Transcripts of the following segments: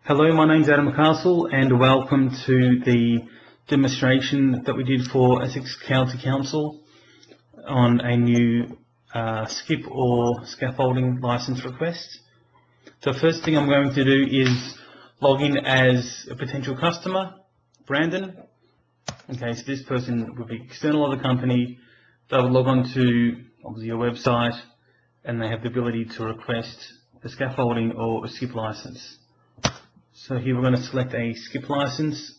Hello, my name's Adam Castle and welcome to the demonstration that we did for Essex County Council on a new skip or scaffolding license request. So first thing I'm going to do is log in as a potential customer, Brandon. Okay, so this person would be external of the company. They would log on to obviously your website and they have the ability to request a scaffolding or a skip license. So here we're going to select a skip license.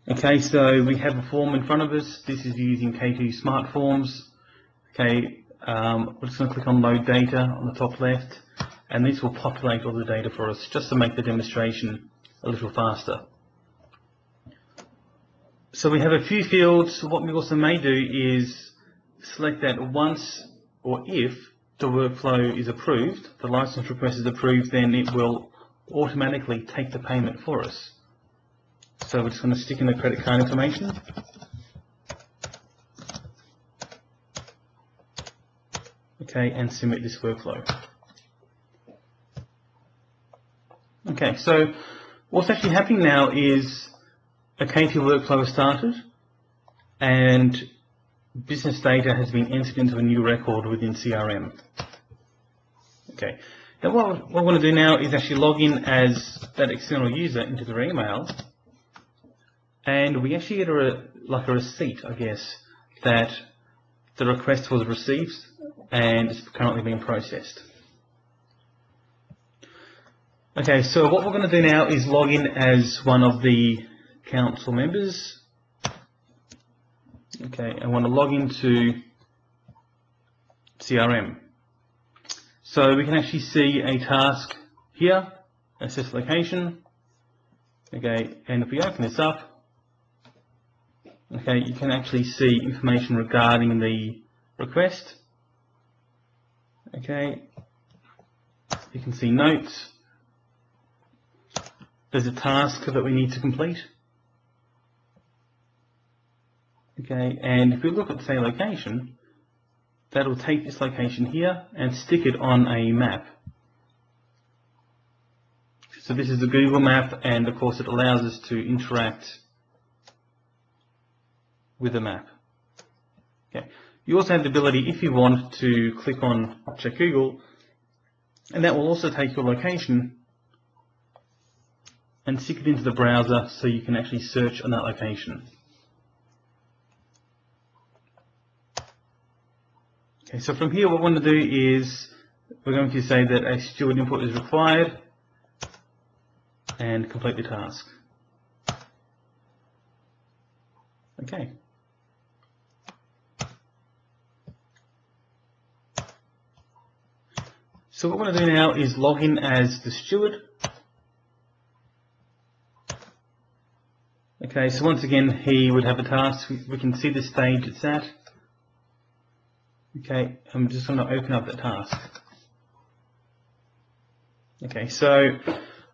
Okay, so we have a form in front of us. This is using K2 Smart Forms. Okay, we're just going to click on Load Data on the top left, and this will populate all the data for us just to make the demonstration a little faster. So we have a few fields. What we also may do is select that once or if the workflow is approved, the license request is approved, then it will automatically take the payment for us. So we're just going to stick in the credit card information. Okay, and submit this workflow. Okay, so what's actually happening now is a K2 workflow has started and business data has been entered into a new record within CRM. Okay, now what I want to do now is actually log in as that external user into their email, and we actually get like a receipt, I guess, that the request was received and is currently being processed. Okay, so what we're going to do now is log in as one of the council members. Okay, I want to log into CRM. So we can actually see a task here, assess location. Okay, and if we open this up, okay, you can actually see information regarding the request. Okay, you can see notes. There's a task that we need to complete. Okay, and if we look at, say, location, that'll take this location here and stick it on a map. So this is the Google map, and of course it allows us to interact with the map. Okay. You also have the ability, if you want, to click on Check Google, and that will also take your location and stick it into the browser so you can actually search on that location. Okay, so from here what we want to do is we're going to say that a steward input is required and complete the task. Okay. So what we're going to do now is log in as the steward. Okay, so once again he would have a task. We can see the stage it's at. Okay, I'm just going to open up that task. Okay, so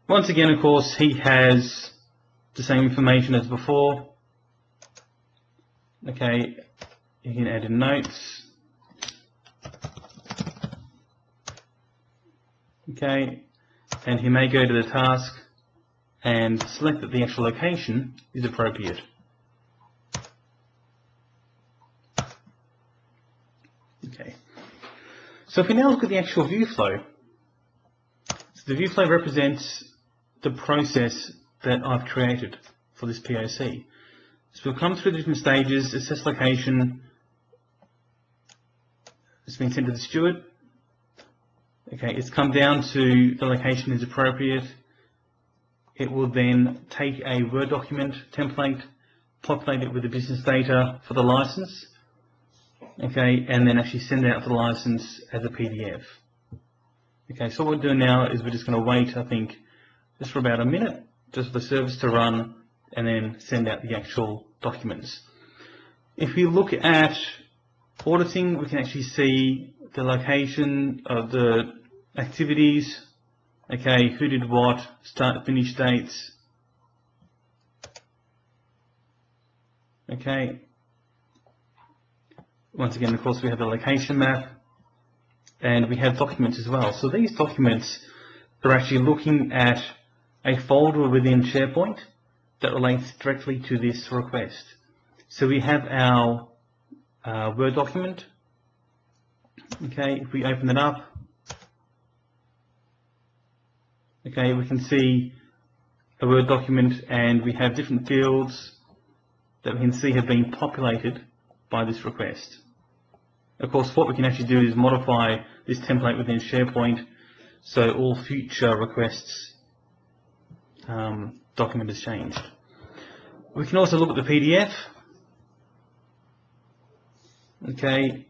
once again, of course, he has the same information as before. Okay, you can add in notes. Okay, and he may go to the task and select that the actual location is appropriate. Okay, so if we now look at the actual view flow, so the view flow represents the process that I've created for this POC. So we'll come through the different stages, assess location, it's been sent to the steward. Okay, it's come down to the location is appropriate. It will then take a Word document template, populate it with the business data for the license. Okay, and then actually send out the license as a PDF. Okay, so what we're doing now is we're just going to wait, I think, just for about a minute, just for the service to run, and then send out the actual documents. If we look at auditing, we can actually see the location of the activities. Okay, who did what, start, finish dates. Okay. Once again, of course, we have the location map and we have documents as well. So these documents are actually looking at a folder within SharePoint that relates directly to this request. So we have our Word document. Okay, if we open it up, okay, we can see a Word document, and we have different fields that we can see have been populated by this request. Of course, what we can actually do is modify this template within SharePoint so all future requests document is changed. We can also look at the PDF. Okay,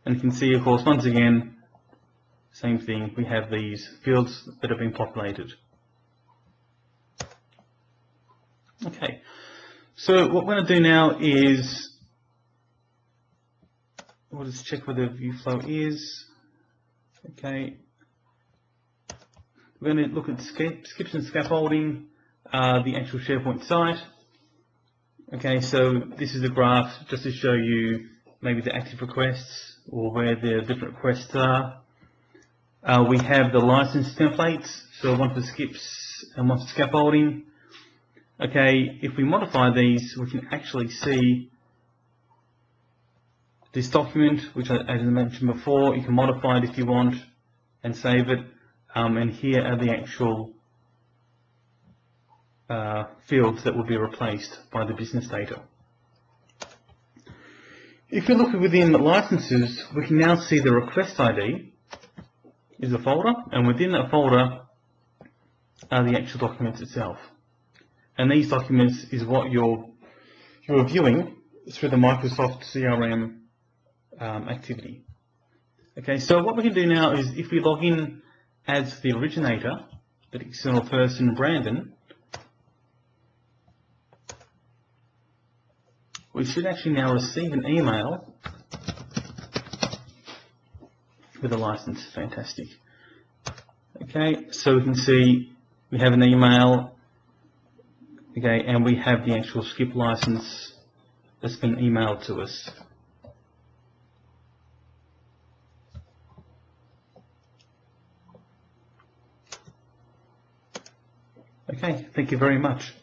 and you can see, of course, once again, same thing, we have these fields that have been populated. Okay, so what we're going to do now is we'll just check where the view flow is. Okay, we're going to look at skips and scaffolding, the actual SharePoint site. Okay, so this is a graph just to show you maybe the active requests or where the different requests are. We have the license templates, so one for skips and one for scaffolding. Okay, if we modify these, we can actually see this document, which, as I mentioned before, you can modify it if you want and save it. And here are the actual fields that will be replaced by the business data. If we look within the licenses, we can now see the request ID is a folder, and within that folder are the actual documents itself. And these documents is what you're viewing through the Microsoft CRM activity. Okay, so what we can do now is if we log in as the originator, the external person Brandon, we should actually now receive an email with a license. Fantastic. Okay, so we can see we have an email, okay, and we have the actual skip license that's been emailed to us. Okay, thank you very much.